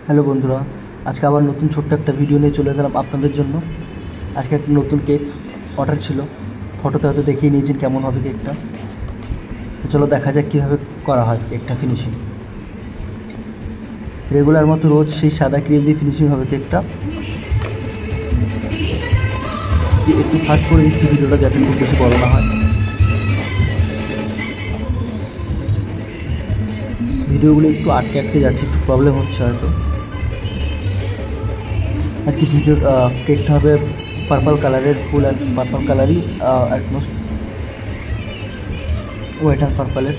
Hello বন্ধুরা, আজকে আবার নতুন ছোট্ট একটা ভিডিও নিয়ে চলে গেলাম আপনাদের জন্য। আজকে একটা নতুন কেক অর্ডার ছিল, ফটোতে হয়তো দেখিয়ে নিয়েছেন কেমন হবে কেকটা। তো চলো দেখা যাক কীভাবে করা হয় কেকটা ফিনিশিং। রেগুলার মতো রোজ সেই সাদা ক্রিম দিয়ে ফিনিশিং হবে কেকটা। একটু ফাস্ট করে দিচ্ছি ভিডিওটা যাতে খুব বেশি বড় না হয়। ভিডিওগুলো একটু আটকে আটকে যাচ্ছে, একটু প্রবলেম হচ্ছে হয়তো। আজকে ভিডিও কেকটা হবে পার্পল কালারের, ফুল অ্যান্ড পার্পল কালারই, অলমোস্ট হোয়াইট অ্যান্ড পার্পলের।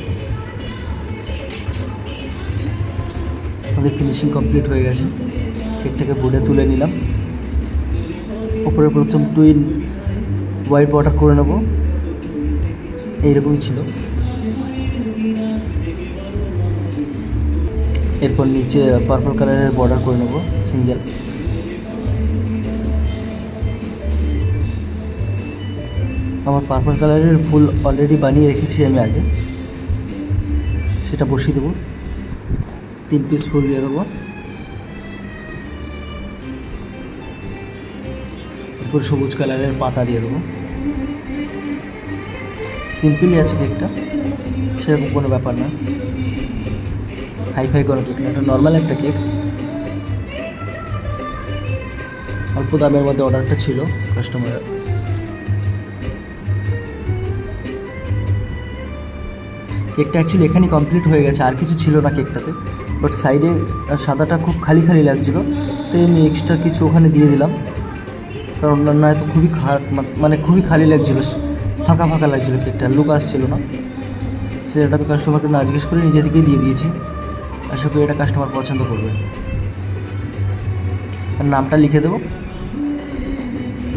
আমাদের ফিনিশিং কমপ্লিট হয়ে গেছে। কেকটাকে বোর্ডে তুলে নিলাম। ওপরে প্রথম টুইন হোয়াইট বর্ডার করে নেব, এইরকমই ছিল। এরপর নিচে পার্পল কালারের বর্ডার করে নেব সিঙ্গেল। আমার পার্পল কালারের ফুল অলরেডি বানিয়ে রেখেছি আমি আগে, সেটা বসিয়ে দেবো। 3 পিস ফুল দিয়ে দেবো। এরপর সবুজ কালারের পাতা দিয়ে দেবো। সিম্পলই আছে কেকটা, সেরকম কোনো ব্যাপার না, হাইফাই কোনো কেক না, এটা নর্মাল একটা কেক। অল্প দামের মধ্যে অর্ডারটা ছিল কাস্টমারের। কেকটা অ্যাকচুয়ালি এখানেই কমপ্লিট হয়ে গেছে, আর কিছু ছিল না কেকটাতে। বাট সাইডে সাদাটা খুব খালি খালি লাগছিল, তো আমি এক্সট্রা কিছু ওখানে দিয়ে দিলাম, কারণ নয়তো খুবই মানে খুবই খালি লাগছিল, ফাঁকা ফাঁকা লাগছিলো, কেকটা লুক আসছিল না। সেটা আমি কাস্টমারকে না জিজ্ঞেস করে নিজে থেকেই দিয়ে দিয়েছি। আশা করি এটা কাস্টমার পছন্দ করবে। আর নামটা লিখে দেবো,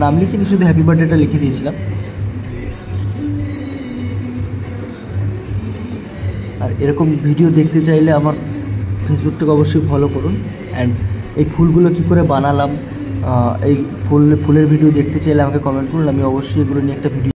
নাম লিখে শুধু হ্যাপি বার্থডেটা লিখে দিয়েছিলাম। আর এরকম ভিডিও দেখতে চাইলে আমার ফেসবুকটাকে অবশ্যই ফলো করুন। অ্যান্ড এই ফুলগুলো কী করে বানালাম, এই ফুলের ভিডিও দেখতে চাইলে আমাকে কমেন্ট করুন, আমি অবশ্যই এগুলো নিয়ে একটা ভিডিও